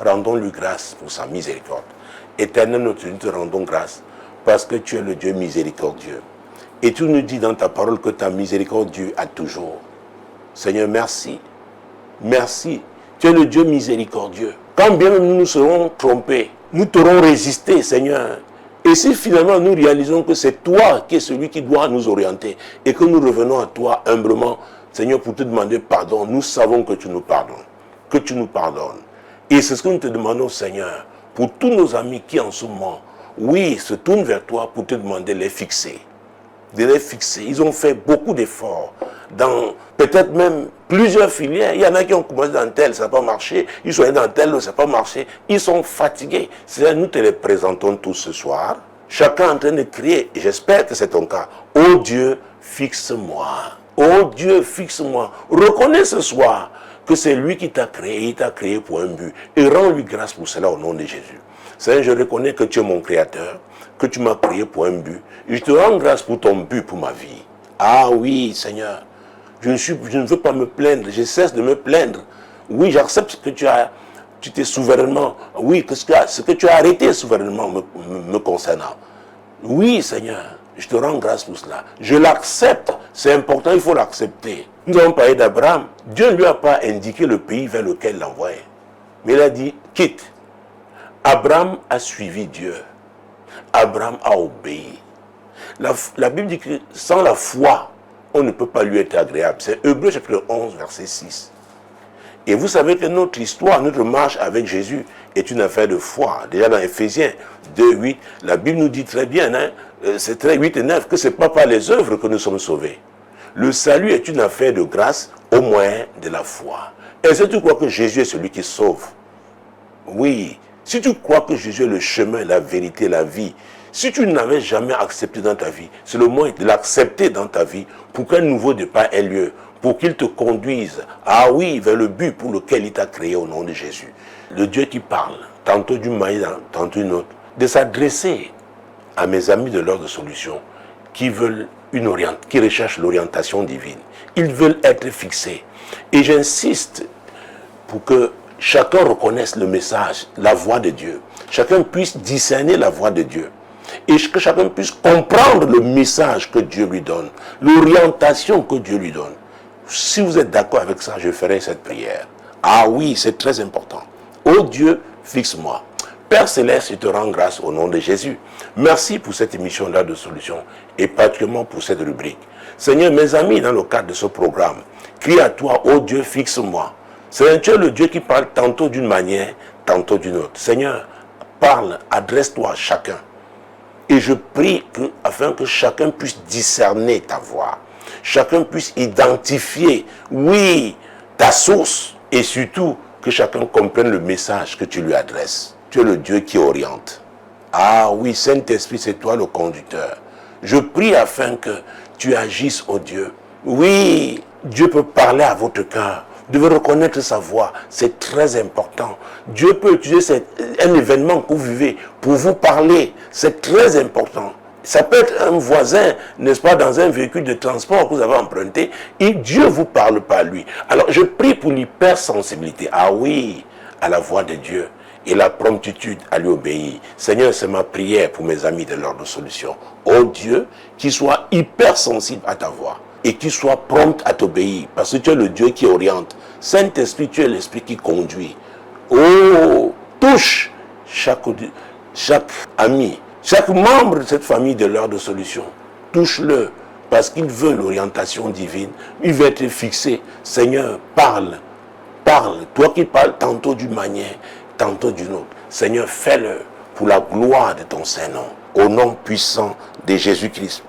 rendons-lui grâce pour sa miséricorde. Éternel notre Dieu, nous te rendons grâce parce que tu es le Dieu miséricordieux. Et tu nous dis dans ta parole que ta miséricorde dure à toujours. Seigneur, merci. Merci. Tu es le Dieu miséricordieux. Quand bien même nous nous serons trompés, nous t'aurons résisté, Seigneur. Et si finalement nous réalisons que c'est toi qui es celui qui doit nous orienter et que nous revenons à toi humblement, Seigneur, pour te demander pardon, nous savons que tu nous pardonnes. Que tu nous pardonnes. Et c'est ce que nous te demandons, Seigneur, pour tous nos amis qui en ce moment, oui, se tournent vers toi pour te demander de les fixer. De les fixer. Ils ont fait beaucoup d'efforts dans peut-être même plusieurs filières. Il y en a qui ont commencé dans telle, ça n'a pas marché. Ils sont allés dans telle, ça n'a pas marché. Ils sont fatigués. C'est-à-dire, nous te les présentons tous ce soir. Chacun en train de crier. J'espère que c'est ton cas. Oh Dieu, fixe-moi. Oh Dieu, fixe-moi. Reconnais ce soir que c'est lui qui t'a créé. Il t'a créé pour un but. Et rends-lui grâce pour cela au nom de Jésus. Seigneur, je reconnais que tu es mon créateur, que tu m'as créé pour un but. Et je te rends grâce pour ton but pour ma vie. Ah oui, Seigneur, je ne veux pas me plaindre, je cesse de me plaindre. Oui, j'accepte que tu t'es souverainement, oui, ce que tu as arrêté souverainement me concernant. Oui, Seigneur, je te rends grâce pour cela. Je l'accepte, c'est important, il faut l'accepter. Nous avons parlé d'Abraham. Dieu ne lui a pas indiqué le pays vers lequel il l'envoyait. Mais il a dit, quitte. Abraham a suivi Dieu. Abraham a obéi. La Bible dit que sans la foi, on ne peut pas lui être agréable. C'est Hébreux chapitre 11, verset 6. Et vous savez que notre histoire, notre marche avec Jésus est une affaire de foi. Déjà dans Éphésiens 2, 8, la Bible nous dit très bien, c'est très 8 et 9, que ce n'est pas par les œuvres que nous sommes sauvés. Le salut est une affaire de grâce au moyen de la foi. Et si tu crois que Jésus est celui qui sauve, oui, si tu crois que Jésus est le chemin, la vérité, la vie, si tu n'avais jamais accepté dans ta vie, c'est le moment de l'accepter dans ta vie pour qu'un nouveau départ ait lieu, pour qu'il te conduise, ah oui, vers le but pour lequel il t'a créé au nom de Jésus. Le Dieu qui parle, tantôt d'une manière, tantôt d'une autre, de s'adresser à mes amis de l'ordre de solution qui veulent qui recherchent l'orientation divine. Ils veulent être fixés. Et j'insiste pour que chacun reconnaisse le message, la voix de Dieu. Chacun puisse discerner la voix de Dieu. Et que chacun puisse comprendre le message que Dieu lui donne, l'orientation que Dieu lui donne. Si vous êtes d'accord avec ça, je ferai cette prière. Ah oui, c'est très important. Oh Dieu, fixe-moi. Père Céleste, je te rends grâce au nom de Jésus. Merci pour cette émission-là de solution et particulièrement pour cette rubrique. Seigneur, mes amis, dans le cadre de ce programme, crie à toi, oh Dieu, fixe-moi. Seigneur, tu es le Dieu qui parle tantôt d'une manière, tantôt d'une autre. Seigneur, parle, adresse-toi à chacun. Et je prie afin que chacun puisse discerner ta voix. Chacun puisse identifier, oui, ta source. Et surtout, que chacun comprenne le message que tu lui adresses. Tu es le Dieu qui oriente. Ah oui, Saint-Esprit, c'est toi le conducteur. Je prie afin que tu agisses, oh Dieu. Oui, Dieu peut parler à votre cœur. Vous devez reconnaître sa voix. C'est très important. Dieu peut utiliser un événement que vous vivez pour vous parler. C'est très important. Ça peut être un voisin, n'est-ce pas, dans un véhicule de transport que vous avez emprunté, et Dieu vous parle par lui. Alors je prie pour l'hypersensibilité. Ah oui, à la voix de Dieu et la promptitude à lui obéir. Seigneur, c'est ma prière pour mes amis de l'ordre de solution. Oh Dieu, qu'ils soient hypersensibles à ta voix et qu'ils soient prompts à t'obéir, parce que tu es le Dieu qui oriente. Saint-Esprit, tu es l'Esprit qui conduit. Oh, touche chaque ami, chaque membre de cette famille de l'ordre de solution. Touche-le, parce qu'il veut l'orientation divine. Il veut être fixé. Seigneur, parle. Parle. Toi qui parles tantôt d'une manière, tantôt d'une autre. Seigneur, fais-le pour la gloire de ton Saint-Nom. Au nom puissant de Jésus-Christ.